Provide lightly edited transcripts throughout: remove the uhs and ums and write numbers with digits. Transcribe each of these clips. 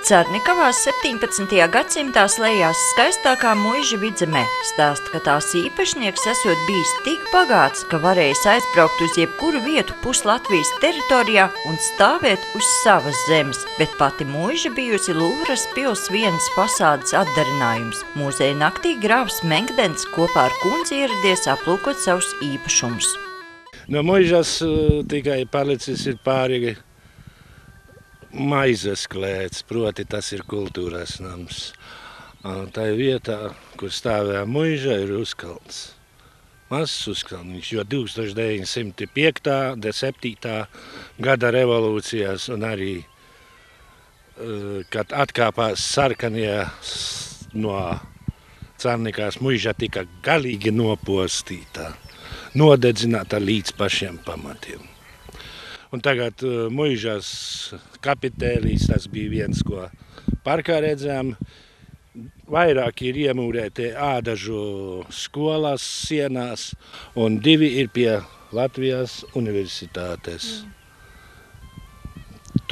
Cernikavās 17. gadsimtā slēdzās skaistākā muiža Vidzemē. Stāsta, ka tās īpašnieks esot bijis tik bagāts, ka varējis aizbraukt uz jebkuru vietu Puslatvijas teritorijā un stāvēt uz savas zemes, bet pati muiža bijusi Lūvras pils vienas fasādes atdarinājums. Mūzeja naktī grāfs Mengdens kopā ar kundzi ieradies aplūkot savus īpašumus. No muižas tikai palicis ir pārīgi maizes klēts, proti tas ir kultūras nams. Tā vietā, kur stāvēja muiža, ir uzkalns. Mazs uzkalniņš, jo 1905. 7. gada revolūcijās un arī, kad atkāpās sarkanie no Cernikavas, muiža tika galīgi nopostīta, nodedzināta līdz pašiem pamatiem. Un tagad muižas kapitēlīs, tas bija viens, ko parkā redzējām. Vairāk ir iemūrēti ādažu skolās sienās un 2 ir pie Latvijas universitātes.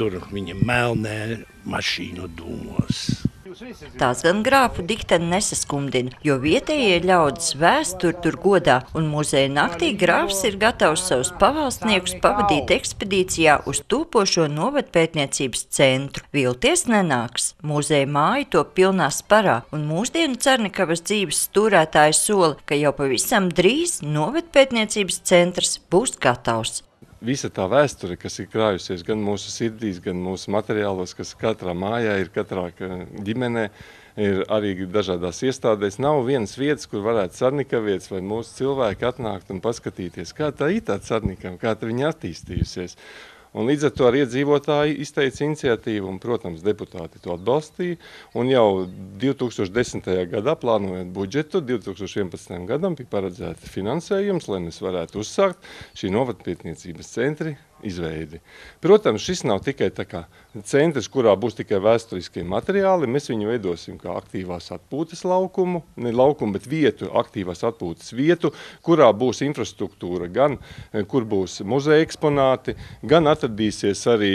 Tur viņi melnē mašīnu dūmos. Tās gan grāfu dikteni nesaskumdina, jo vietējie ļaudis vēsturi tur godā, un muzeja naktī grāfs ir gatavs savus pavalstniekus pavadīt ekspedīcijā uz topošo novadpētniecības centru. Vilties nenāks. Muzeja māja to pilnā sparā, un mūsdienu Cernikavas dzīves stūrētāji sola, ka jau pavisam drīz novadpētniecības centrs būs gatavs. Visa tā vēsture, kas ir krājusies gan mūsu sirdīs, gan mūsu materiālos, kas katrā mājā ir, katrā ģimenē, ir arī dažādās iestādēs. Nav vienas vietas, kur varētu cernikavietis vai mūsu cilvēki atnākt un paskatīties, kā tā ir tā Cernikava, kā tā viņa attīstījusies. Un līdz ar to arī iedzīvotāji izteica iniciatīvu un, protams, deputāti to atbalstīja. Un jau 2010. gadā, plānojot budžetu, 2011. gadam bija paredzēta finansējums, lai mēs varētu uzsākt šī novadpētniecības centri izveidi. Protams, šis nav tikai tā kā centrs, kurā būs tikai vēsturiskie materiāli. Mēs viņu veidosim kā aktīvās atpūtas laukumu, ne laukumu, bet vietu, aktīvās atpūtas vietu, kurā būs infrastruktūra, gan kur būs muzeja eksponāti, gan atradīsies arī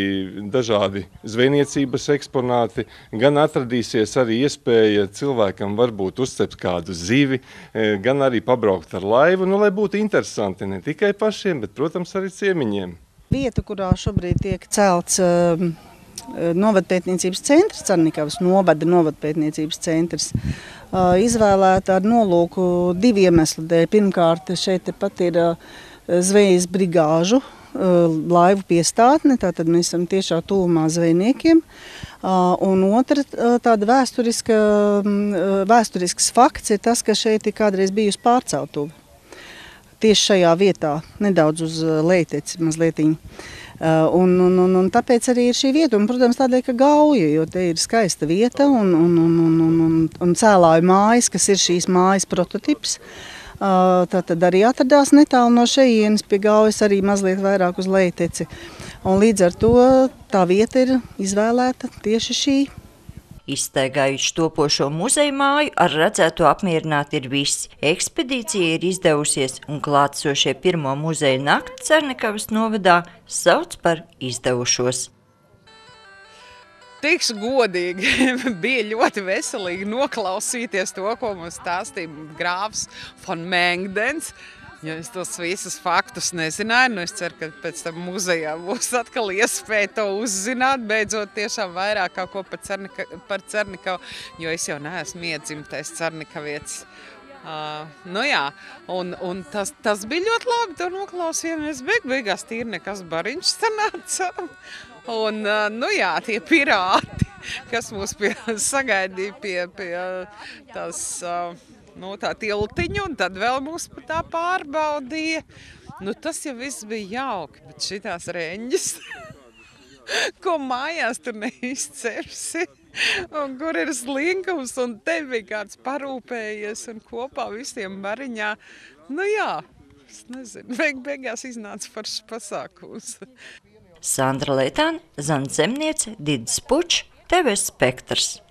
dažādi zvejniecības eksponāti, gan atradīsies arī iespēja cilvēkam varbūt uzcept kādu zivi, gan arī pabraukt ar laivu, lai būtu interesanti ne tikai pašiem, bet, protams, arī ciemiņiem. Vieta, kurā šobrīd tiek celts novadpētniecības centrs, Cernikavas novadpētniecības centrs, izvēlēta ar nolūku 2 iemeslu dēļ. Pirmkārt, šeit pat ir zvejas brigāžu laivu piestātne, tātad mēs esam tiešā tuvumā zvejniekiem. Un otra tāda vēsturisks fakts ir tas, ka šeit ir kādreiz bijusi pārceltuve. Tieši šajā vietā, nedaudz uz Leiteci mazlietiņu. Un tāpēc arī ir šī vieta, un, protams, tādēļ, ka Gauja, jo te ir skaista vieta un cēlāju mājas, kas ir šīs mājas prototips. Tātad arī atradās netālu no šejienes pie Gaujas, arī mazliet vairāk uz Leiteci. Un līdz ar to tā vieta ir izvēlēta tieši šī. Izstaigājuši topošo muzeja māju, ar redzēto apmierināti ir visi. Ekspedīcija ir izdevusies, un klātsošie pirmo muzeja nakti Cernikavas novadā sauc par izdevušos. Tikšu godīgi, bija ļoti veselīgi noklausīties to, ko mums stāstīja grāfs von Mengdens. Ja es tos visus faktus nezināju, es ceru, ka pēc tam muzejā būs atkal iespēja to uzzināt, beidzot tiešām vairāk kaut ko par Cernikavu, jo es jau neesmu iedzimtais cernikavietis. Un tas bija ļoti labi, to noklausījāmies, beigās tīri nekas bariņš sanāca. Un, tie pirāti, kas mūs sagaidīja pie tās tā tiltiņa, un tad vēl mūs tā pārbaudīja. Tas jau viss bija jauki, bet šitās reņģis, ko mājās tur neizcepsi, un kur ir slinkums, un te bija kāds parūpējies, un kopā visiem bariņā. Es nezinu, beigās iznāca foršs pasākums. Sandra Leitāne, Zandzemniece, Didis Pučs, TV Spektrs.